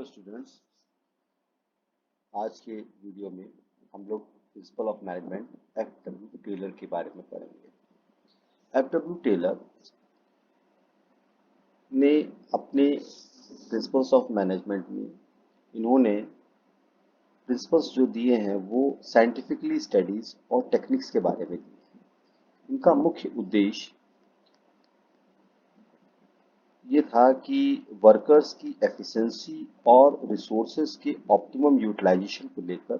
Hello students, आज के video में हम लोग principle of management F W. Taylor के बारे में पढ़ेंगे। एफ.डब्ल्यू. टेलर ने अपने प्रिंसिपल्स ऑफ मैनेजमेंट में इन्होंने प्रिंसिपल्स जो दिए हैं वो साइंटिफिकली स्टडीज और टेक्निक्स के बारे में दिए हैं। इनका मुख्य उद्देश्य ये था कि वर्कर्स की एफिशिएंसी और रिसोर्सेज के ऑप्टिमम यूटिलाइजेशन को लेकर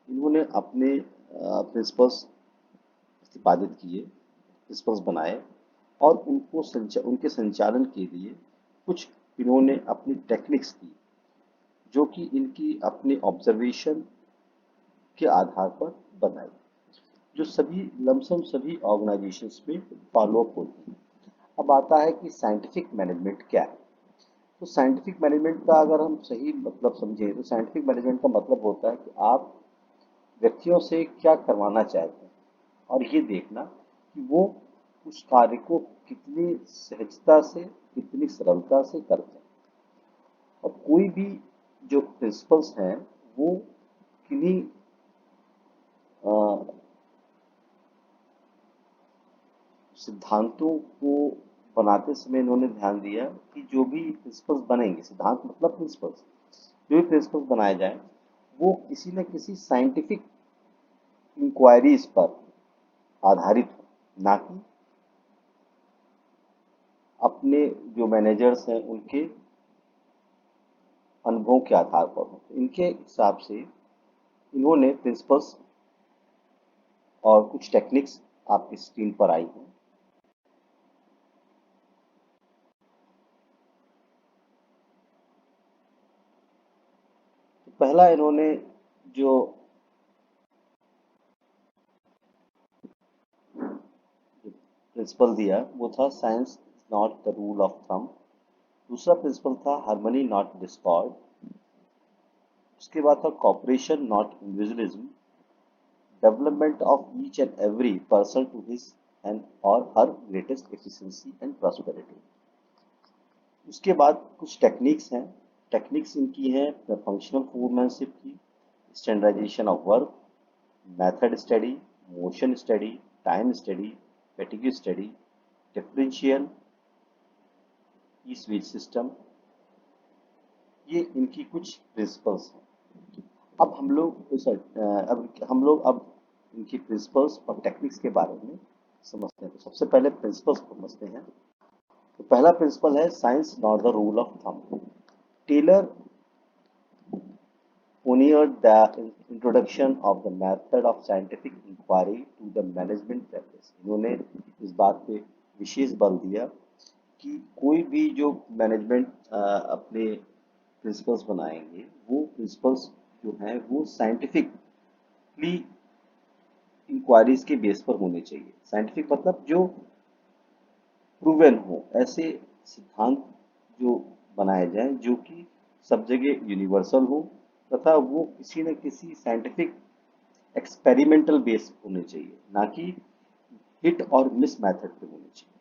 इन्होंने अपने प्रिंसिपल्स प्रतिपादित किए, प्रिंसिपल्स बनाए और उनके संचालन के लिए कुछ इन्होंने अपनी टेक्निक्स दी जो कि इनकी अपने ऑब्जर्वेशन के आधार पर बनाई, जो सभी लमसम सभी ऑर्गेनाइजेशंस में फॉलो अप होती है। अब आता है कि साइंटिफिक मैनेजमेंट क्या है। तो साइंटिफिक मैनेजमेंट का अगर हम सही मतलब समझें तो साइंटिफिक मैनेजमेंट का मतलब होता है कि आप व्यक्तियों से क्या करवाना चाहते हैं और ये देखना कि वो उस कार्य को कितनी सहजता से, कितनी सरलता से करते हैं। और कोई भी जो प्रिंसिपल्स हैं वो किन्हीं सिद्धांतों को बनाते समय इन्होंने ध्यान दिया कि जो भी प्रिंसिपल्स बनेंगे, सिद्धांत मतलब प्रिंसिपल्स, जो भी प्रिंसिपल्स बनाए जाएं वो किसी न किसी साइंटिफिक इंक्वायरीज पर आधारित हो, ना कि अपने जो मैनेजर्स हैं उनके अनुभवों के आधार पर हो। इनके हिसाब से इन्होंने प्रिंसिपल्स और कुछ टेक्निक्स आपकी स्क्रीन पर आई हैं। तो पहला इन्होंने जो प्रिंसिपल दिया वो था science not the rule of thumb. दूसरा प्रिंसिपल था हार्मनी नॉट डिस्कॉर्ड। उसके बाद था cooperation not individualism, development of each and every person to his and और her greatest efficiency and prosperity. उसके बाद कुछ टेक्निक्स हैं। टेक्निक्स इनकी हैं फंक्शनल फोरमैनशिप की, standardisation of work, method study, motion study, time study, fatigue study, differential ई switch system. ये इनकी कुछ प्रिंसिपल्स हैं। अब इनकी प्रिंसिपल्स और टेक्निक्स के बारे में समझते हैं। तो सबसे पहले प्रिंसिपल्स को समझते हैं। तो पहला प्रिंसिपल है science not the rule of thumb. Taylor pioneered the introduction of the method of scientific inquiry to the management practice। इन्होंने इस बात पे विशेष बल दिया कि कोई भी जो मैनेजमेंट अपने प्रिंसिपल्स बनाएंगे वो प्रिंसिपल्स जो हैं वो साइंटिफिकली इंक्वायरीज के बेस पर होने चाहिए। साइंटिफिक मतलब जो प्रूवन हो, ऐसे सिद्धांत जो बनाए जाएं जो कि सब जगह यूनिवर्सल हो तथा वो किसी न किसी साइंटिफिक एक्सपेरिमेंटल बेस होने चाहिए, ना कि हिट और मिस मेथड पे होने चाहिए।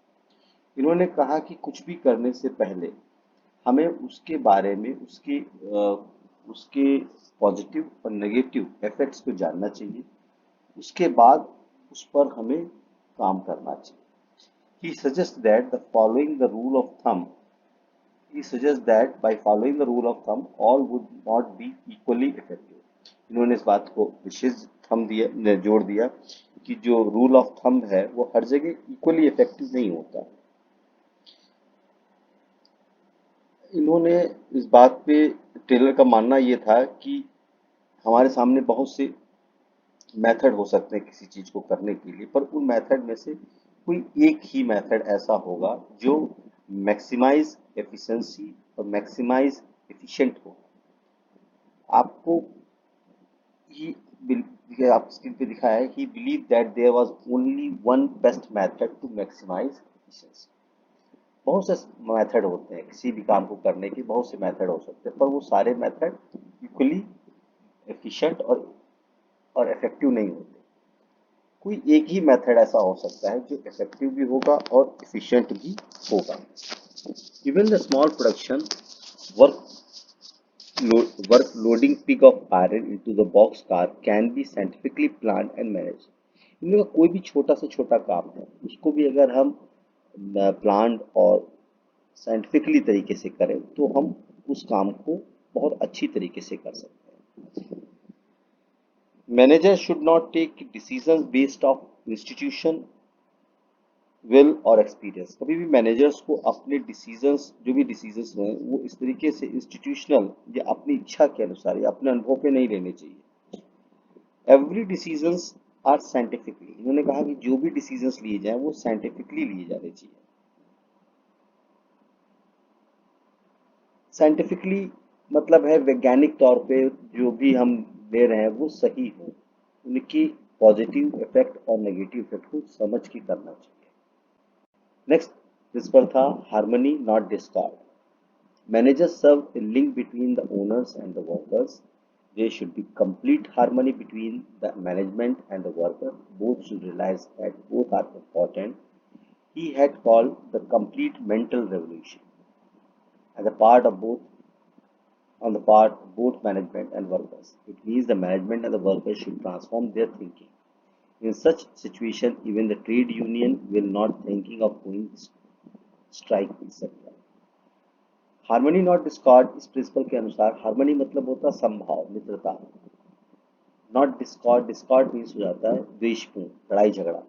इन्होंने कहा कि कुछ भी करने से पहले हमें उसके बारे में उसके पॉजिटिव और नेगेटिव इफेक्ट्स को जानना चाहिए, उसके बाद उस पर हमें काम करना चाहिए। He suggests that the following the rule of thumb He suggests that by following the rule of thumb, all would not be equally effective। इन्होंने इस बात को विशेष जोड़ दिया कि जो रूल ऑफ थंब है वो हर जगह इक्वली इफेक्टिव नहीं होता। इन्होंने इस बात पे टेलर का मानना ये था कि हमारे सामने बहुत से मेथड हो सकते हैं किसी चीज को करने के लिए, पर उन मेथड में से कोई एक ही मेथड ऐसा होगा जो मैक्सिमाइज एफिशिएंसी और मैक्सिमाइज एफिशिएंट हो। आपको ये आप स्क्रीन पे दिखाया है, he believe that there was only one best method to maximise efficiency. बहुत से मेथड होते हैं किसी भी काम को करने के, बहुत से मेथड हो सकते हैं, पर वो सारे मेथड इक्वली एफिशिएंट और इफेक्टिव नहीं होते। कोई एक ही मेथड ऐसा हो सकता है जो इफेक्टिव भी होगा और एफिशिएंट भी होगा। Even the small production work work loading pig of iron into the box car can be scientifically planned and managed. इनमें कोई भी छोटा से छोटा काम है उसको भी अगर हम प्लान और साइंटिफिकली तरीके से करें तो हम उस काम को बहुत अच्छी तरीके से कर सकते हैं. Manager should not take decisions based of institution will और एक्सपीरियंस. कभी भी मैनेजर्स को अपने डिसीजंस जो भी डिसीजंस हैं वो इस तरीके से इंस्टीट्यूशनल या अपनी इच्छा के अनुसार या अपने अनुभव पे नहीं लेने चाहिए. Every decisions are scientifically. इन्होंने कहा कि जो भी डिसीजंस लिए जाएं वो साइंटिफिकली लिए जाने चाहिए. साइंटिफिकली मतलब है वैज्ञानिक तौर पे जो भी हम ले रहे हैं वो सही हो, उनकी पॉजिटिव इफेक्ट और नेगेटिव इफेक्ट को समझ के करना चाहिए. नेक्स्ट प्रिंसिपल था harmony not Discord. Managers serve a link between the owners and the workers. There should be complete harmony between the management and the worker. Both should realize that both are important. He had called the complete mental revolution as a part of both on the part of both management and workers. It means the management and the workers should transform their thinking. In such situation, even the trade union will not thinking of going strike, etc. Harmony not Discord इस principal के अनुसार harmony मतलब होता है समभाव मित्रता. Not Discord, Discord means हो जाता है द्वेषपूर्ण लड़ाई झगड़ा.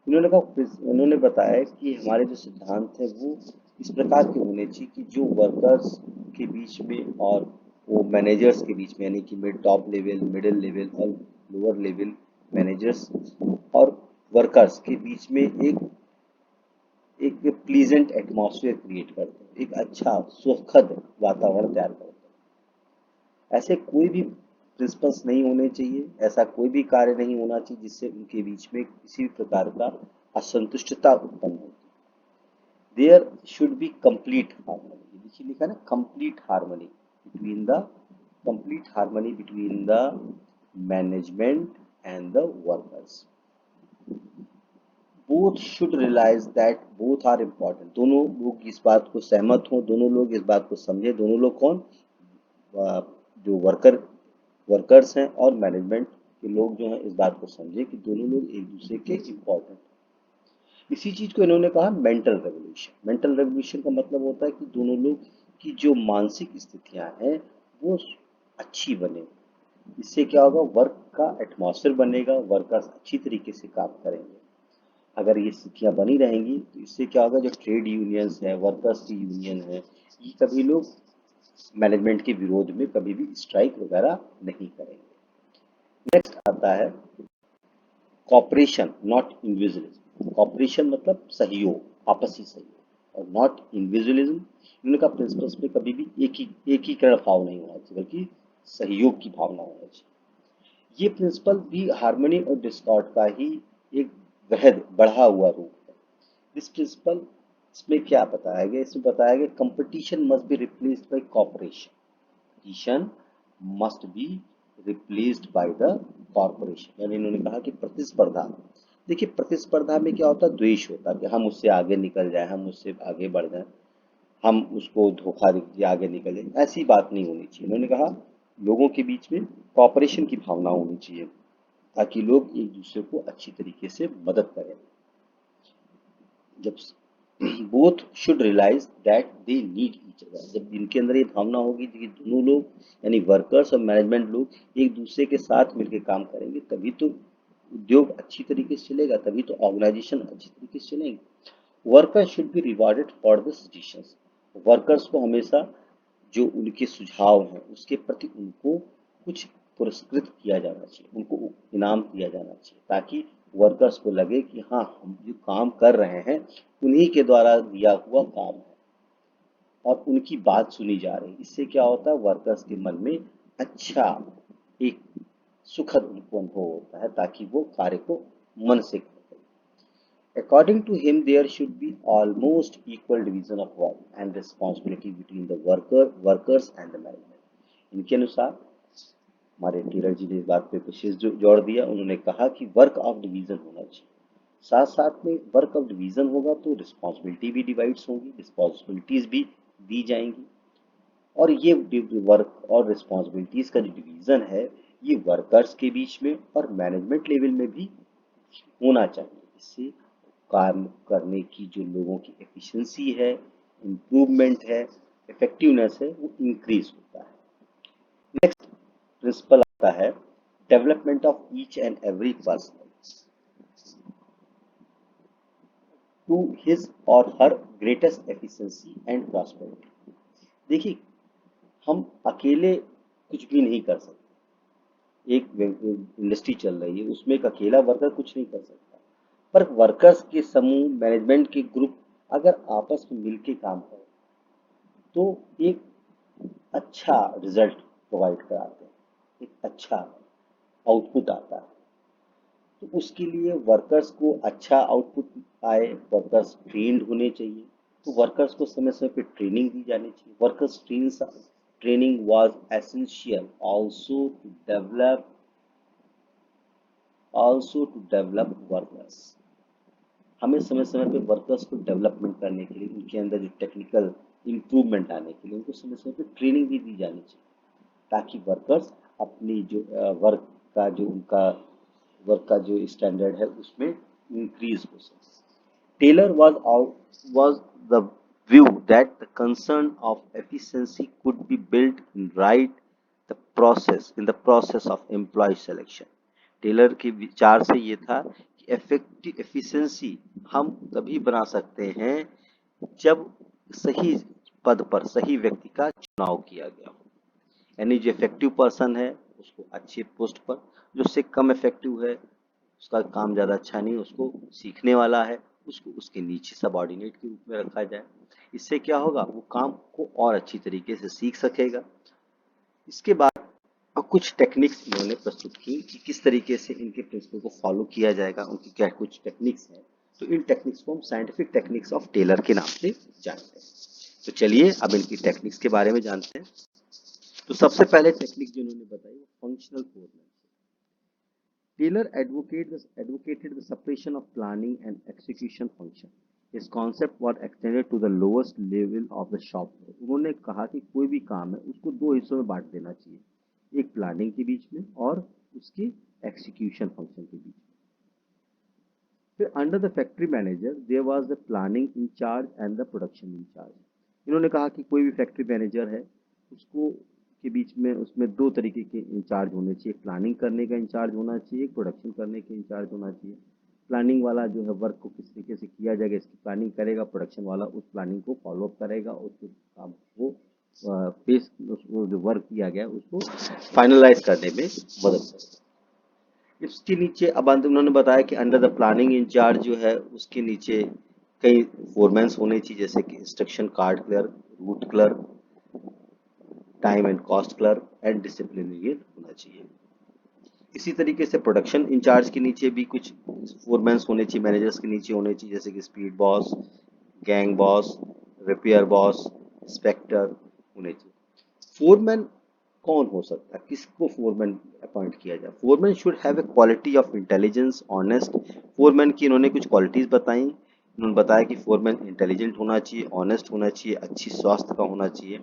उन्होंने बताया कि हमारे जो सिद्धांत है वो इस प्रकार के होने चाहिए कि जो वर्कर्स के बीच में और वो मैनेजर्स के बीच में यानी कि mid top level middle level और लोअर लेवल मैनेजर्स और वर्कर्स के बीच में एक प्लीजेंट एटमॉस्फेयर क्रिएट करते हैं, एक अच्छा सुखद वातावरण तैयार करते हैं. ऐसे कोई भी प्रिंसिपल्स नहीं होने चाहिए, ऐसा कोई भी कार्य नहीं होना चाहिए जिससे उनके बीच में किसी भी प्रकार का असंतुष्टता उत्पन्न हो. There should be complete harmony. देखिए लिखा है ना complete harmony between the management and the workers. Both should realise that both are important. दोनों लोग इस बात को सहमत हों, दोनों लोग इस बात को समझे. दोनों लोग कौन? जो वर्कर्स हैं और मैनेजमेंट के लोग जो हैं इस बात को समझे कि दोनों लोग एक दूसरे के इम्पॉर्टेंट. इसी चीज को इन्होंने कहा मेंटल रेवोल्यूशन. मेंटल रेवोल्यूशन का मतलब होता है कि दोनों लोग की जो मानसिक स्थितियां हैं वो अच्छी बने. इससे क्या होगा? वर्क का एटमॉस्फेयर बनेगा, वर्कर्स अच्छी तरीके से काम करेंगे. अगर ये स्थितियां बनी रहेंगी तो इससे क्या होगा? जो ट्रेड यूनियंस है, वर्कर्स की यूनियन है, ये कभी लोग मैनेजमेंट के विरोध में कभी भी स्ट्राइक वगैरह नहीं करेंगे. नेक्स्ट आता है कॉपरेशन नॉट इंडिविजुअलिज्म. कॉपरेशन मतलब सहयोग, आपसी सहयोग, और नॉट इंडिविजुअलिज्म. इन्होंने कहा प्रिंसिपल्स में कभी भी एकीकरण भाव नहीं होना चाहिए बल्कि सहयोग की भावना होना चाहिए. ये प्रिंसिपल भी हार्मनी और डिस्कॉर्ड का ही एक वृहद बढ़ा हुआ रूप है. दिस प्रिंसिपल इसमें क्या बताया गया? इसमें बताया गया competition must be replaced by cooperation. Competition must be replaced by the corporation. यानी इन्होंने कहा कि प्रतिस्पर्धा. देखिए प्रतिस्पर्धा में क्या होता है? द्वेष होता है कि हम उससे आगे निकल जाए, हम उससे आगे बढ़ जाए, हम उसको धोखा दे आगे निकल जाए. ऐसी बात नहीं होनी चाहिए. इन्होंने कहा लोगों के बीच में कॉपरेशन की भावना होनी चाहिए ताकि लोग एक दूसरे को अच्छी तरीके से मदद करें. जब both should realise that they need each other. जब इनके अंदर ये भावना होगी कि दोनों लोग यानी वर्कर्स और मैनेजमेंट लोग एक दूसरे के साथ मिलकर काम करेंगे तभी तो उद्योग अच्छी तरीके से चलेगा, तभी तो ऑर्गेनाइजेशन अच्छी तरीके से चलेंगे. Workers should be rewarded for the suggestions. Workers को हमेशा जो उनके सुझाव हैं उसके प्रति उनको कुछ पुरस्कृत किया जाना चाहिए, उनको इनाम दिया जाना चाहिए ताकि वर्कर्स को लगे कि हाँ हम जो काम कर रहे हैं उन्हीं के द्वारा दिया हुआ काम है और उनकी बात सुनी जा रही है. इससे क्या होता है? वर्कर्स के मन में अच्छा एक सुखद उनको अनुभव होता है ताकि वो कार्य को मन से करें. According to him, there should be almost equal division of work and responsibility between the workers and the management. इनके अनुसार हमारे टीलर जी ने इस बात पे विशेष जोर दिया. उन्होंने कहा कि वर्क ऑफ डिवीजन होना चाहिए. साथ साथ में वर्क ऑफ डिवीजन होगा तो रिस्पॉन्सिबिलिटी भी डिवाइड्स होंगी, रिस्पॉन्सिबिलिटीज भी दी जाएंगी और ये वर्क और रिस्पॉन्सिबिलिटीज का जो डिवीजन है ये वर्कर्स के बीच में और मैनेजमेंट लेवल में भी होना चाहिए। इससे काम करने की जो लोगों की एफिशिएंसी है, इम्प्रूवमेंट है, इफेक्टिवनेस है, वो इंक्रीज होता है। नेक्स्ट प्रिंसिपल आता है development of each and every person to his और her greatest efficiency and prosperity. देखिए, हम अकेले कुछ भी नहीं कर सकते। एक इंडस्ट्री चल रही है, उसमें एक अकेला वर्कर कुछ नहीं कर सकता, पर वर्कर्स के समूह, मैनेजमेंट के ग्रुप अगर आपस में मिलके काम करें तो एक अच्छा रिजल्ट प्रोवाइड कराते हैं, एक अच्छा आउटपुट आता है। तो उसके लिए वर्कर्स को अच्छा आउटपुट आए, वर्कर्स ट्रेंड होने चाहिए। तो वर्कर्स को समय समय पे ट्रेनिंग दी जानी चाहिए। Workers training was essential also to develop workers. हमें समय समय पे वर्कर्स को डेवलपमेंट करने के लिए, उनके अंदर जो टेक्निकल इम्प्रूवमेंट आने के लिए उनको समय समय पे ट्रेनिंग भी दी जानी चाहिए, ताकि वर्कर्स अपनी जो वर्क का जो स्टैंडर्ड है उसमें इंक्रीज हो सके। Taylor was the view that the concern of efficiency could be built in the process of employee selection. Taylor के विचार से ये था कि इफेक्टिव एफिशिएंसी हम तभी बना सकते हैं जब सही पद पर सही व्यक्ति का चुनाव किया गया हो। यानी जो इफेक्टिव पर्सन है उसको अच्छे पोस्ट पर, जो उससे कम इफेक्टिव है, उसका काम ज़्यादा अच्छा नहीं, उसको सीखने वाला है, उसको उसके नीचे सबऑर्डिनेट के रूप में रखा जाए। इससे क्या होगा, वो काम को और अच्छी तरीके से सीख सकेगा। इसके बाद कुछ टेक्निक्स इन्होंने प्रस्तुत की कि किस तरीके से इनके प्रिंसिपल को फॉलो किया जाएगा, उनकी क्या कुछ टेक्निक्स हैं। तो इन टेक्निक्स को हम साइंटिफिक टेक्निक्स ऑफ टेलर के नाम से जानते हैं। तो चलिए अब इनकी टेक्निक्स के बारे में जानते हैं। तो सबसे पहले टेक्निक जो इन्होंने बताई वो functional foreman. Taylor advocated the separation of planning and execution function. His concept was extended to the lowest level of the shop floor. उन्होंने कहा कि कोई भी काम है उसको दो हिस्सों में बांट देना चाहिए, एक प्लानिंग के बीच में और उसके एक्सिक्यूशन फंक्शन के बीच में। फिर under the factory manager there was the planning in charge and the production in charge. इन्होंने कहा कि कोई भी फैक्ट्री मैनेजर है उसको के बीच में उसमें दो तरीके के इंचार्ज होने चाहिए, प्लानिंग करने का इंचार्ज होना चाहिए, प्रोडक्शन करने के इंचार्ज होना चाहिए। प्लानिंग वाला जो है वर्क को किस तरीके से किया जाएगा इसकी प्लानिंग करेगा, प्रोडक्शन वाला उस प्लानिंग को फॉलो अप करेगा, उसको काम को पेश जो वर्क किया गया उसको फाइनलाइज करने में मदद करेगा। इसके नीचे अब उन्होंने बताया कि अंडर द प्लानिंग इंचार्ज जो है उसके नीचे कई फोरमैन्स होने चाहिए, जैसे कि instruction card clerk, route clerk, time and cost clerk and disciplinarian होना चाहिए। इसी तरीके से प्रोडक्शन इंचार्ज के नीचे भी कुछ फोरमैन्स होने चाहिए, मैनेजर्स के नीचे होने चाहिए, जैसे कि speed boss, gang boss, repair boss, inspector होने चाहिए। फोरमैन कौन हो सकता है, किसको फोरमैन अपॉइंट किया जाए? Foreman should have a quality of intelligence, honest. Foreman की इन्होंने कुछ क्वालिटीज बताई। उन्होंने बताया कि फोरमैन इंटेलिजेंट होना चाहिए, ऑनेस्ट होना चाहिए, अच्छी स्वास्थ्य का होना चाहिए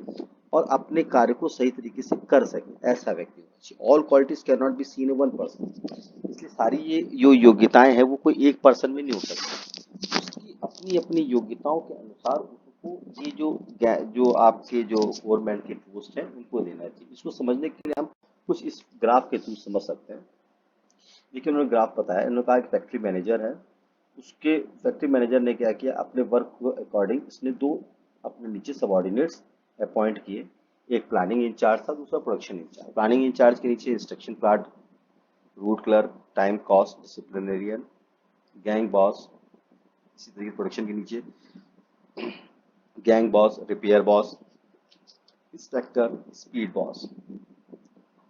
और अपने कार्य को सही तरीके से कर सके, ऐसा व्यक्ति होना चाहिए। All qualities can not be seen in one person. इसलिए सारी ये जो योग्यताएं हैं वो कोई एक पर्सन में नहीं हो सकती, उसकी अपनी अपनी योग्यताओं के अनुसार उसको ये जो आपके जो फोरमैन के पोस्ट हैं उनको देना चाहिए। इसको समझने के लिए हम कुछ इस ग्राफ के थ्रू समझ सकते हैं। देखिए, उन्होंने ग्राफ बताया, उन्होंने कहा कि फैक्ट्री मैनेजर है, उसके फैक्ट्री मैनेजर ने क्या किया, अपने वर्क को अकॉर्डिंग इसने दो अपने नीचे सबऑर्डिनेट्स अपॉइंट किए। एक प्लानिंग इंचार्ज था, दूसरा प्रोडक्शन इंचार्ज। प्लानिंग इंचार्ज के नीचे instruction card, route clerk, time cost, disciplinarian, gang boss. इसी तरीके प्रोडक्शन के नीचे gang boss, repair boss, inspector, speed boss.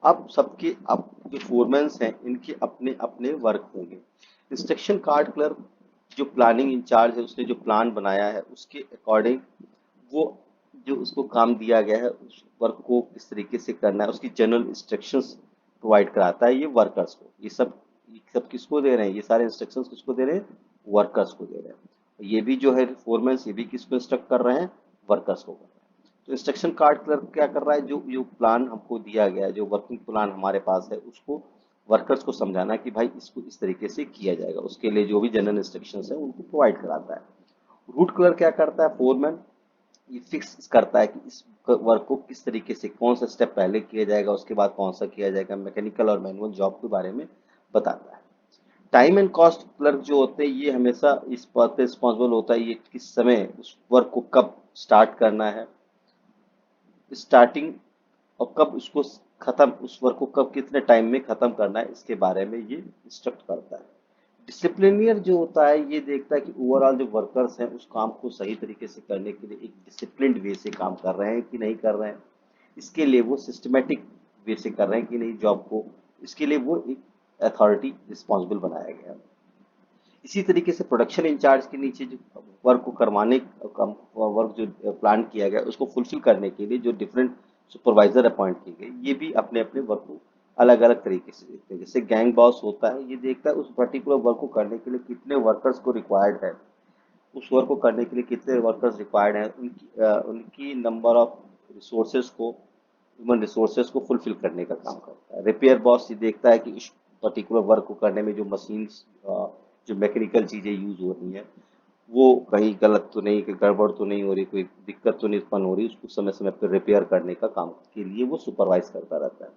अब सबके अब जो फोरमैन्स हैं इनके अपने अपने वर्क होंगे। इंस्ट्रक्शन कार्ड क्लर्क जो प्लानिंग इंचार्ज है, उसने जो प्लान बनाया है उसके अकॉर्डिंग वो जो उसको काम दिया गया है उस वर्क को किस तरीके से करना है उसकी जनरल इंस्ट्रक्शंस प्रोवाइड कराता है ये वर्कर्स को। ये सब किसको दे रहे हैं, ये सारे इंस्ट्रक्शंस किसको दे रहे हैं, वर्कर्स को दे रहे हैं। ये भी जो है फोरमैन्स ये भी किसको इंस्ट्रक्ट कर रहे हैं, वर्कर्स को कर रहे हैं। तो इंस्ट्रक्शन कार्ड क्लर्क क्या कर रहा है, जो जो प्लान हमको दिया गया है, जो वर्किंग प्लान हमारे पास है, उसको वर्कर्स को समझाना है कि भाई इसको इस तरीके से किया जाएगा, उसके लिए जो भी जनरल इंस्ट्रक्शंस है उनको प्रोवाइड कराता है। रूट क्लर्क क्या करता है, फोरमैन, ये फिक्स करता है कि इस वर्क को किस तरीके से, कौन सा स्टेप पहले किया जाएगा, उसके बाद कौन सा किया जाएगा, मैकेनिकल और मैनुअल जॉब के बारे में बताता है। टाइम एंड कॉस्ट क्लर्क जो होते हैं ये हमेशा इस बात पे रिस्पॉन्सिबल होता है, ये किस समय उस वर्क को कब स्टार्ट करना है, स्टार्टिंग, और कब उसको खत्म, उस वर्क को कब कितने टाइम में खत्म करना है, इसके बारे में ये इंस्ट्रक्ट करता है। डिसिप्लिनियर जो होता है ये देखता है कि ओवरऑल जो वर्कर्स हैं उस काम को सही तरीके से करने के लिए एक डिसिप्लिन्ड वे से काम कर रहे हैं कि नहीं कर रहे हैं, इसके लिए वो सिस्टमेटिक वे से कर रहे हैं कि नहीं जॉब को, इसके लिए वो एक अथॉरिटी रिस्पॉन्सिबल बनाया गया है। इसी तरीके से प्रोडक्शन इंचार्ज के नीचे जो वर्क को करवाने, वर्क जो प्लान किया गया उसको फुलफिल करने के लिए जो डिफरेंट सुपरवाइजर अपॉइंट किए गए, ये भी अपने अपने वर्क को अलग अलग तरीके से देखते हैं। जैसे गैंग बॉस होता है, ये देखता है उस पर्टिकुलर वर्क को करने के लिए कितने वर्कर्स को रिक्वायर्ड है, उस वर्क को करने के लिए कितने वर्कर्स रिक्वायर्ड हैं, उनकी नंबर ऑफ रिसोर्सेज को, ह्यूमन रिसोर्सेज को फुलफिल करने का काम करता है। रिपेयर बॉस ये देखता है कि इस पर्टिकुलर वर्क को करने में जो मशीन्स, जो मैकेनिकल चीज़ें यूज हो रही हैं वो कहीं गलत तो नहीं, कि गड़बड़ तो नहीं हो रही, कोई दिक्कत तो नहीं उत्पन्न हो रही, उसको समय समय पर रिपेयर करने का काम के लिए वो सुपरवाइज करता रहता है।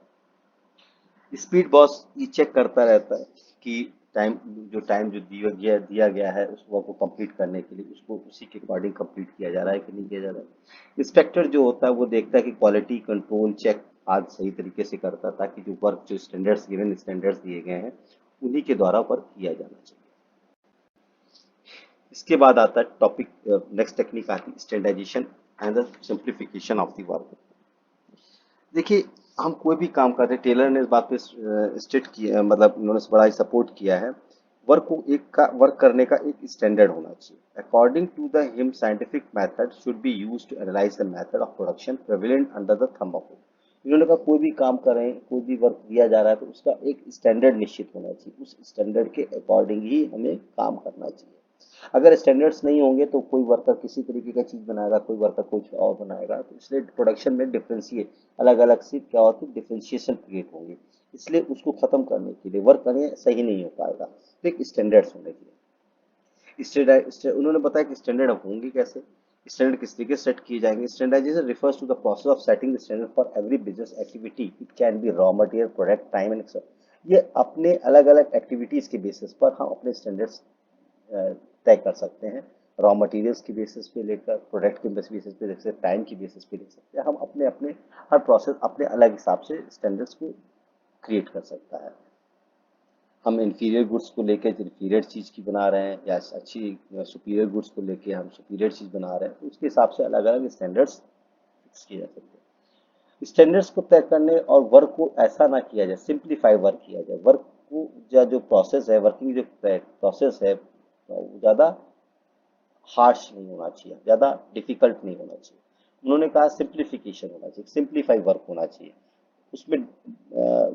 स्पीड बॉस ये चेक करता रहता है कि टाइम जो दिया गया है उस वर्क को कंप्लीट करने के लिए, उसको उसी के अकॉर्डिंग कंप्लीट किया जा रहा है कि नहीं किया जा रहा है। इंस्पेक्टर जो होता है वो देखता है कि क्वालिटी कंट्रोल चेक आज सही तरीके से करता, ताकि जो वर्क, जो स्टैंडर्ड्स गिवन स्टैंडर्ड्स दिए गए हैं उन्हीं के द्वारा वर्क किया जाना चाहिए। इसके बाद आता है टॉपिक, नेक्स्ट टेक्निक आती है standardisation and the simplification of the work. देखिए, हम कोई भी काम करते हैं, टेलर ने इस बात पे स्टेट किया, मतलब उन्होंने बड़ा ही सपोर्ट किया है, वर्क को वर्क करने का एक स्टैंडर्ड होना चाहिए। According to the him scientific method should be used to analyse the method of production prevalent under the thumb of it. इन्होंने कहा कोई भी काम करें, कोई भी वर्क दिया जा रहा है तो उसका एक स्टैंडर्ड निश्चित होना चाहिए, उस स्टैंडर्ड के अकॉर्डिंग ही हमें काम करना चाहिए। अगर स्टैंडर्ड्स नहीं होंगे तो कोई वर्कर किसी तरीके का चीज बनाएगा, कोई वर्कर कुछ और बनाएगा, तो इसलिए प्रोडक्शन में डिफ्रेंशिएट, अलग अलग सी क्या होती है, डिफ्रेंशिएशन क्रिएट होंगे, इसलिए उसको खत्म करने के लिए वर्क करें सही नहीं हो पाएगा, तो एक स्टैंडर्ड्स होने चाहिए। उन्होंने बताया कि स्टैंडर्ड होंगे कैसे, स्टैंडर्ड किस तरीके से सेट किए जाएंगे। Standardisation refers to the process of setting the standard for every business activity, it can be raw material, product, time and etcetera. ये अपने अलग अलग एक्टिविटीज के बेसिस पर हम अपने स्टैंडर्ड्स तय कर सकते हैं। रॉ मटेरियल्स की बेसिस पे लेकर प्रोडक्ट के बेसिस पे देख सकते हैं, टाइम की बेसिस पे देख सकते हैं, हम अपने अपने हर प्रोसेस अपने अलग हिसाब से स्टैंडर्ड्स को क्रिएट कर सकता है। हम इंफीरियर गुड्स को लेकर इंफीरियर चीज़ की बना रहे हैं, या अच्छी सुपीरियर गुड्स को लेके हम सुपीरियर चीज़ बना रहे हैं, तो उसके हिसाब से अलग अलग स्टैंडर्ड्स फिक्स किए जा सकते हैं। स्टैंडर्ड्स को तय करने और वर्क को ऐसा ना किया जाए, सिंप्लीफाई वर्क किया जाए, वर्क को जो प्रोसेस है, वर्किंग जो प्रोसेस है वो ज़्यादा हार्श नहीं होना चाहिए, ज़्यादा डिफिकल्ट नहीं होना चाहिए। उन्होंने कहा सिंप्लीफिकेशन होना चाहिए, सिंप्लीफाई वर्क होना चाहिए। उसमें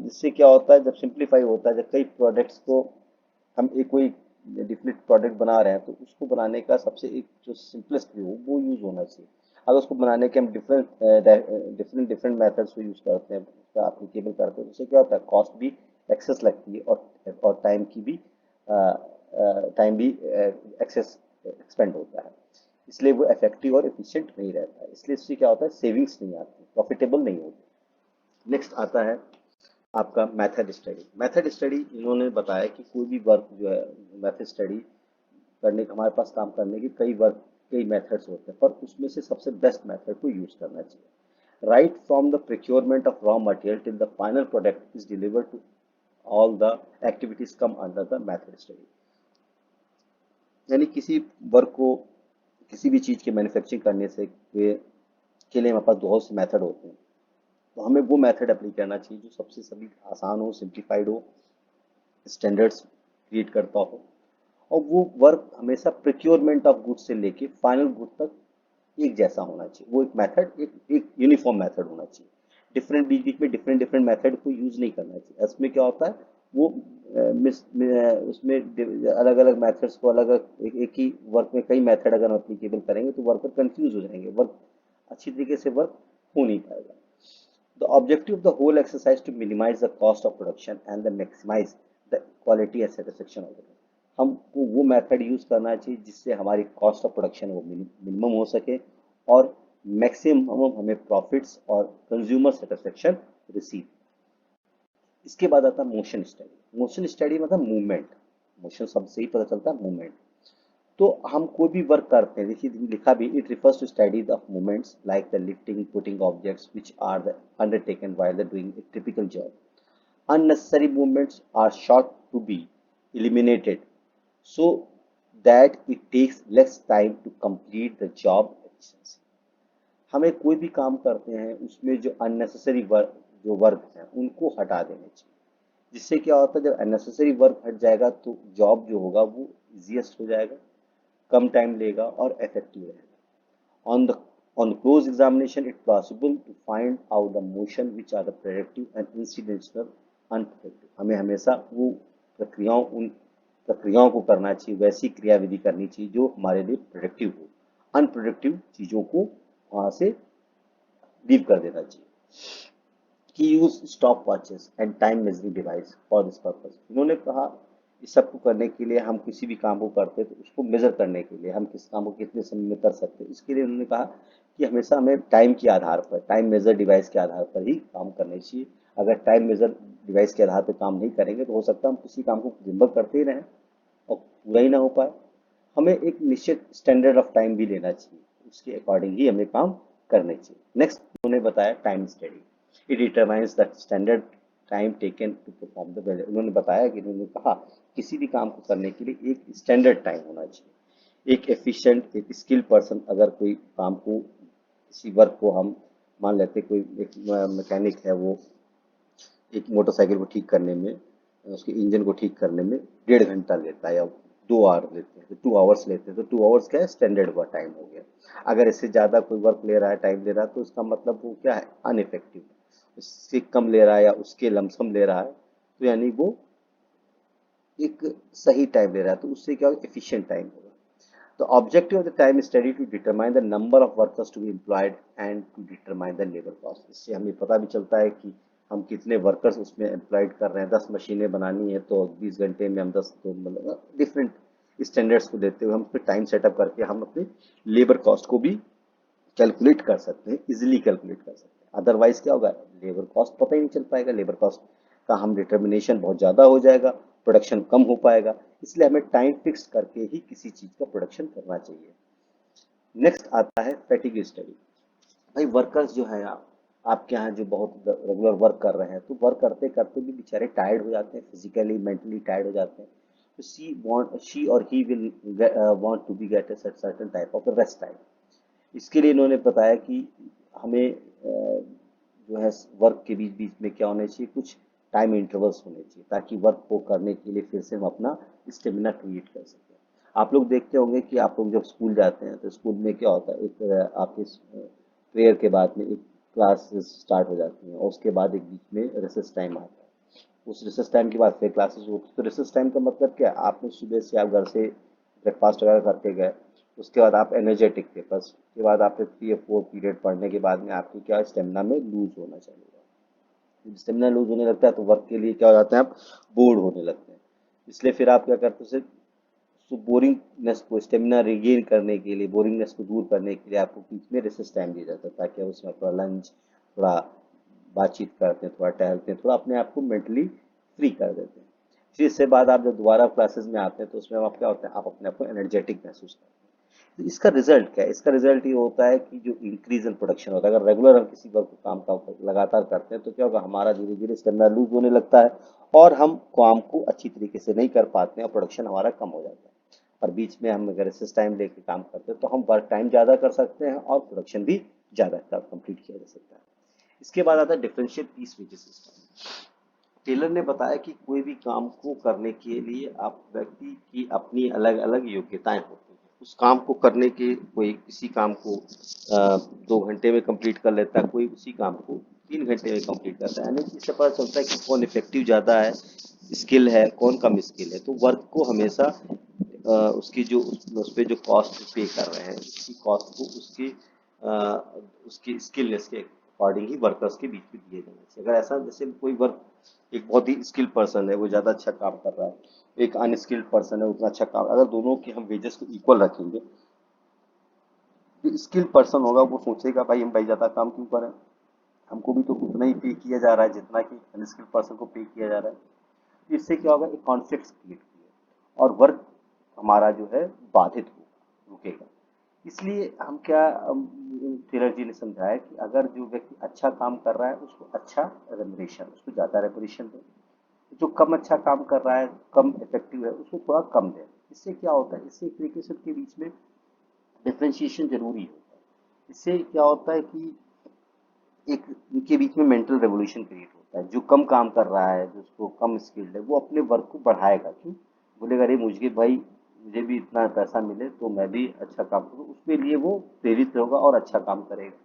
जिससे क्या होता है, जब सिंप्लीफाई होता है, जब कई प्रोडक्ट्स को हम एक कोई डिफरेंट प्रोडक्ट बना रहे हैं तो उसको बनाने का सबसे एक जो सिंपलेस्ट वे हो वो यूज़ होना चाहिए। अगर उसको बनाने के हम डिफरेंट डिफरेंट मेथड्स को यूज़ करते हैं, उसका एप्लीकेबल करते हैं, तो उससे क्या होता है, कॉस्ट भी एक्सेस लगती है और टाइम भी एक्सेस एक्सपेंड होता है, इसलिए वो इफेक्टिव और एफिशिएंट नहीं रहता है, इसलिए इससे क्या होता है, सेविंग्स नहीं आती, प्रॉफिटेबल नहीं होती। नेक्स्ट आता है आपका मेथड स्टडी। मेथड स्टडी इन्होंने बताया कि कोई भी वर्क जो है, मेथड स्टडी करने का, हमारे पास काम करने के कई मेथड्स होते हैं, पर उसमें से सबसे बेस्ट मेथड को यूज करना चाहिए। Right from the procurement of raw material till the final product is delivered to all the activities come under the method study. यानी किसी वर्क को, किसी भी चीज़ के मैन्युफैक्चरिंग करने से के लिए हमारे पास बहुत से मेथड होते हैं, तो हमें वो मेथड अप्लाई करना चाहिए जो सबसे सभी आसान हो, सिंप्लीफाइड हो, स्टैंडर्ड्स क्रिएट करता हो, और वो वर्क हमेशा प्रोक्योरमेंट ऑफ गुड्स से लेके फाइनल गुड तक एक जैसा होना चाहिए। वो एक मेथड, एक यूनिफॉर्म मेथड होना चाहिए। डिफरेंट बीच बीच में डिफरेंट डिफरेंट मेथड को यूज नहीं करना चाहिए। इसमें क्या होता है, वो उसमें अलग अलग मेथड्स को अलग अलग, एक ही वर्क में कई मेथड अगर हम एप्लीकेबल करेंगे तो वर्कर कंफ्यूज हो जाएंगे, वर्क अच्छी तरीके से वर्क हो नहीं पाएगा। The objective of the whole exercise to minimise the cost of production and the maximise the quality and satisfaction of the. हमको वो मेथड यूज करना चाहिए जिससे हमारी कॉस्ट ऑफ प्रोडक्शन वो मिनिमम हो सके और मैक्सिमम हमें प्रॉफिट्स और कंज्यूमर सेटिस्फेक्शन रिसीव। इसके बाद आता है मोशन स्टडी। मोशन स्टडी मतलब मूवमेंट, मोशन शब्द से ही पता चलता है मूवमेंट। तो हम कोई भी वर्क करते हैं, देखिए लिखा भी, it refers to study of movements like the lifting putting objects which are the undertaken while the doing a typical job. Unnecessary movements are short to be eliminated so that it takes less time to complete the job efficiency। हमें कोई भी काम करते हैं उसमें जो unnecessary work जो work है उनको हटा देने चाहिए, जिससे क्या होता है जब अननेसेसरी वर्क हट जाएगा तो जॉब जो होगा वो इजीएस्ट हो जाएगा, कम टाइम लेगा और इफेक्टिव रहेगा। On close examination, it's possible to find out the motion which are the productive and incidental unproductive। हमें हमेशा वो उन प्रक्रियाओं को करना चाहिए, वैसी क्रियाविधि करनी चाहिए जो हमारे लिए प्रोडक्टिव हो, अनप्रोडक्टिव चीजों को वहां से लीव कर देना चाहिए। कि use stop watches and time measuring device for this purpose. इन्होंने कहा इस सब को करने के लिए, हम किसी भी काम को करते हैं तो उसको मेजर करने के लिए हम किस काम को कितने समय में कर सकते हैं, इसके लिए उन्होंने कहा कि हमेशा हमें टाइम के आधार पर, टाइम मेजर डिवाइस के आधार पर ही काम करने चाहिए। अगर टाइम मेजर डिवाइस के आधार पर काम नहीं करेंगे तो हो सकता है हम किसी काम को दिन भर करते ही रहें और पूरा ही ना हो पाए। हमें एक निश्चित स्टैंडर्ड ऑफ टाइम भी लेना चाहिए, उसके अकॉर्डिंग ही हमें काम करने चाहिए। नेक्स्ट उन्होंने बताया time study. It determines the standard time taken to perform the value. उन्होंने बताया कि उन्होंने कहा किसी भी काम को करने के लिए एक स्टैंडर्ड टाइम होना चाहिए। एक एफिशिएंट, एक स्किल्ड पर्सन अगर कोई काम को, किसी वर्क को हम मान लेते, कोई एक मैकेनिक है, वो एक मोटरसाइकिल को ठीक करने में, उसके इंजन को ठीक करने में 1.5 घंटा लेता है या 2 आवर लेते हैं, तो 2 आवर्स लेते हैं, तो 2 आवर्स क्या है, स्टैंडर्ड वर्क टाइम हो गया। अगर इससे ज़्यादा कोई वर्क ले रहा है, टाइम ले रहा है, तो उसका मतलब वो क्या है, अनइफेक्टिव। उससे कम ले रहा है या उसके लमसम ले रहा है तो यानी वो एक सही टाइम ले रहा है, तो उससे क्या होगा, एफिशिएंट टाइम होगा। The objective of the time study to determine the number of workers to be employed and to determine the labor cost। इससे हमें पता भी चलता है कि हम कितने वर्कर्स उसमें एम्प्लॉयड कर रहे हैं। 10 मशीनें बनानी है तो 20 घंटे में हम 10 तो मतलब डिफरेंट स्टैंडर्ड्स को देते हुए हम उसमें टाइम सेटअप करके हम अपने लेबर कॉस्ट को भी कैलकुलेट कर सकते हैं, इजिली कैलकुलेट कर सकते हैं। अदरवाइज क्या होगा, लेबर कॉस्ट पता ही नहीं चल पाएगा, लेबर कॉस्ट का हम डिटर्मिनेशन बहुत ज़्यादा हो जाएगा, प्रोडक्शन कम हो पाएगा। इसलिए हमें टाइम फिक्स करके ही किसी चीज़ का प्रोडक्शन करना चाहिए। नेक्स्ट आता है फैटिग स्टडी। भाई वर्कर्स जो है आपके यहाँ जो बहुत रेगुलर वर्क कर रहे हैं, तो वर्क करते करते भी बेचारे टायर्ड हो जाते हैं, फिजिकली मेंटली टायर्ड हो जाते हैं। तो शी और he will want to be get a certain type of rest time. इसके लिए इन्होंने बताया कि हमें जो है वर्क के बीच बीच में क्या होने चाहिए, कुछ टाइम इंटरवल्स होने चाहिए ताकि वर्क को करने के लिए फिर से हम अपना स्टेमिना क्रिएट कर सकें। आप लोग देखते होंगे कि आप लोग जब स्कूल जाते हैं तो स्कूल में क्या होता है, एक आपके प्रेयर के बाद में एक क्लास स्टार्ट हो जाती है और उसके बाद एक बीच में रिसेस टाइम आता है। उस रिसेस टाइम के बाद फिर क्लासेस होती है। तो रिसेस टाइम का मतलब क्या है, आपने सुबह से आप घर से ब्रेकफास्ट वगैरह करके गए, उसके बाद आप एनर्जेटिक थे, बस उसके बाद आपने 3 या 4 पीरियड पढ़ने के बाद में आपकी क्या स्टेमिना में लूज होना चालू हुआ। जब स्टेमिना लूज होने लगता है तो वर्क के लिए क्या हो जाता है, आप बोर्ड होने लगते हैं। इसलिए फिर आप क्या करते हो, सिर्फ बोरिंगनेस को, स्टेमिना रिगेन करने के लिए, बोरिंगनेस को दूर करने के लिए आपको बीच में रिसेस टाइम दिया जाता है ताकि आप उसमें थोड़ा लंच, थोड़ा बातचीत करते हैं, थोड़ा टहलते हैं, थोड़ा अपने आप को मेंटली फ्री कर देते हैं। फिर इससे बाद आप जब दोबारा क्लासेस में आते हैं तो उसमें आप क्या होता है, आप अपने आप को एनर्जेटिक महसूस करते हैं। तो इसका रिजल्ट क्या है, इसका रिजल्ट ये होता है कि जो इंक्रीज इन प्रोडक्शन होता है। अगर रेगुलर हम किसी वर्क काम का लगातार करते हैं तो क्या होगा, हमारा धीरे धीरे स्टेमिना लूज होने लगता है और हम काम को अच्छी तरीके से नहीं कर पाते हैं और प्रोडक्शन हमारा कम हो जाता है। और बीच में हम अगर रिसेस टाइम लेके काम करते हैं तो हम वर्क टाइम ज़्यादा कर सकते हैं और प्रोडक्शन भी ज़्यादा कंप्लीट किया जा सकता है। इसके बाद आता है differential piece wages system. Taylor ने बताया कि कोई भी काम को करने के लिए आप व्यक्ति की अपनी अलग अलग योग्यताएं होती हैं। उस काम को करने के, कोई किसी काम को 2 घंटे में कंप्लीट कर लेता है, कोई उसी काम को 3 घंटे में कंप्लीट करता है। यानी कि इससे पता चलता है कि कौन इफेक्टिव ज़्यादा है, स्किल है, कौन कम स्किल है। तो वर्क को हमेशा उसकी जो उस पर जो कॉस्ट पे कर रहे हैं उसकी कॉस्ट को उसके उसकी स्किलनेस के अकॉर्डिंग ही वर्कर्स के बीच में दिए जाने चाहिए। अगर ऐसा जैसे कोई वर्क एक बहुत ही स्किल्ड पर्सन है, वो ज़्यादा अच्छा काम कर रहा है, एक अनस्किल्ड पर्सन है उतना अच्छा काम, अगर दोनों के हम वेजेस को इक्वल रखेंगे, जो स्किल्ड पर्सन होगा वो सोचेगा भाई हम भाई ज़्यादा काम क्यों करें, हमको भी तो उतना ही पे किया जा रहा है जितना कि अनस्किल्ड पर्सन को पे किया जा रहा है। तो इससे क्या होगा, एक कॉन्फ्लिक्ट क्रिएट होगा और वर्क हमारा जो है बाधित होगा, रुकेगा। इसलिए हम क्या टेलर जी ने समझाया कि अगर जो व्यक्ति अच्छा काम कर रहा है उसको अच्छा रेमुनरेशन, उसको ज़्यादा रेमुनरेशन दें, जो कम अच्छा काम कर रहा है, कम इफेक्टिव है, उसको थोड़ा कम दें। इससे क्या होता है, इससे एक तरीके से उनके बीच में डिफ्रेंशिएशन जरूरी होता है। इससे क्या होता है कि एक उनके बीच में मेंटल रेवोल्यूशन क्रिएट होता है। जो कम काम कर रहा है, जो उसको कम स्किल्ड है, वो अपने वर्क को बढ़ाएगा। क्यों बोलेगा, अरे मुझे भाई मुझे भी इतना पैसा मिले तो मैं भी अच्छा काम करूँ, उसके लिए वो प्रेरित होगा और अच्छा काम करेगा।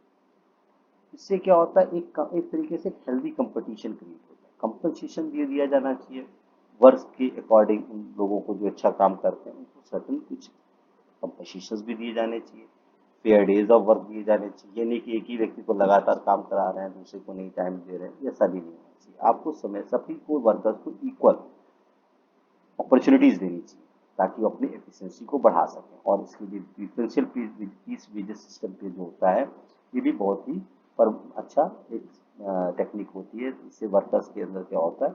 इससे क्या होता है, एक तरीके से हेल्दी कंपटीशन क्रिएट होता है। कंपनसेशन दे दिया जाना चाहिए वर्क के अकॉर्डिंग। उन लोगों को जो अच्छा काम करते हैं उनको सर्टन कुछ कंपनसेशन भी दिए जाने चाहिए, फेयर डेज ऑफ वर्क दिए जाने चाहिए। ये नहीं कि एक ही व्यक्ति को लगातार काम करा रहे हैं, दूसरे को नहीं टाइम दे रहे हैं, ऐसा भी नहीं होना चाहिए। आपको समय सभी को वर्कर्स को इक्वल अपॉर्चुनिटीज देनी चाहिए ताकि वो अपनी एफिशिएंसी को बढ़ा सकें। और इसके लिए डिफरेंशियल पीस वेजेस सिस्टम पे जो होता है, ये भी बहुत ही पर अच्छा एक टेक्निक होती है। इससे वर्कर्स के अंदर क्या होता है,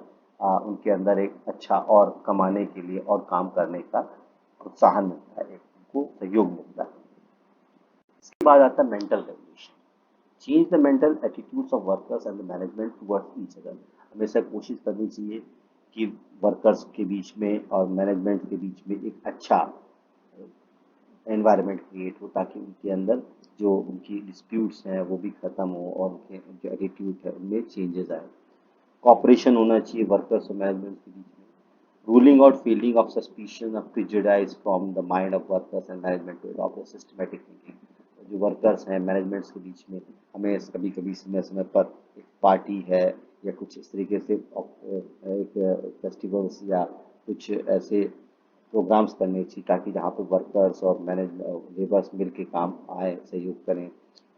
उनके अंदर एक अच्छा और कमाने के लिए और काम करने का प्रोत्साहन मिलता है, एक उनको सहयोग मिलता है। इसके बाद आता है mental regulation. Change the mental attitudes of workers and the management towards each other. हमेशा कोशिश करनी चाहिए कि वर्कर्स के बीच में और मैनेजमेंट के बीच में एक अच्छा एनवायरनमेंट क्रिएट हो, ताकि उनके अंदर जो उनकी डिस्प्यूट्स हैं वो भी खत्म हो और उनके जो एटीट्यूड है उनमें चेंजेस आए। कॉपरेशन होना चाहिए वर्कर्स और मैनेजमेंट के बीच में। Ruling out feeling of suspicion of prejudice from the mind of workers and management to adopt systematic thinking. जो वर्कर्स हैं मैनेजमेंट्स के बीच में, हमें कभी कभी समय समय पर एक पार्टी है या कुछ इस तरीके से एक फेस्टिवल्स या कुछ ऐसे प्रोग्राम्स करने चाहिए ताकि जहाँ पे वर्कर्स और मैनेजमेंट लेबर्स मिल के काम आए, सहयोग करें,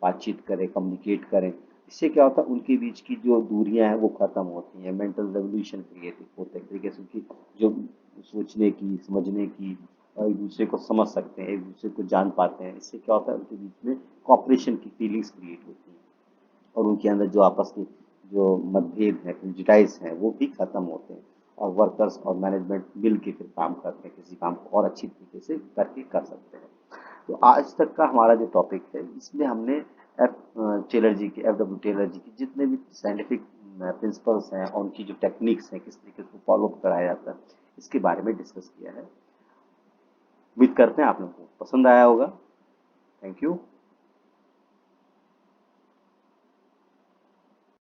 बातचीत करें, कम्युनिकेट करें। इससे क्या होता है, उनके बीच की जो दूरियां हैं वो खत्म होती हैं, मेंटल रेवोल्यूशन क्रिएट होता है। एक तरीके से उनकी जो सोचने की, समझने की, और एक दूसरे को समझ सकते हैं, एक दूसरे को जान पाते हैं। इससे क्या होता है, उनके बीच में कॉपरेशन की फीलिंग्स क्रिएट होती हैं और उनके अंदर जो आपस के जो मतभेद हैं, प्रेजुडिस हैं, वो भी खत्म होते हैं और वर्कर्स और मैनेजमेंट मिल के फिर काम करते हैं, किसी काम को और अच्छी तरीके से करके कर सकते हैं। तो आज तक का हमारा जो टॉपिक है, इसमें हमने एफ टेलर जी के, एफ डब्ल्यू टेलर जी की जितने भी साइंटिफिक प्रिंसिपल्स हैं और उनकी जो टेक्निक्स हैं, किस तरीके से फॉलो कराया जाता है, इसके बारे में डिस्कस किया है। उम्मीद करते हैं आप लोगों को पसंद आया होगा। Thank you.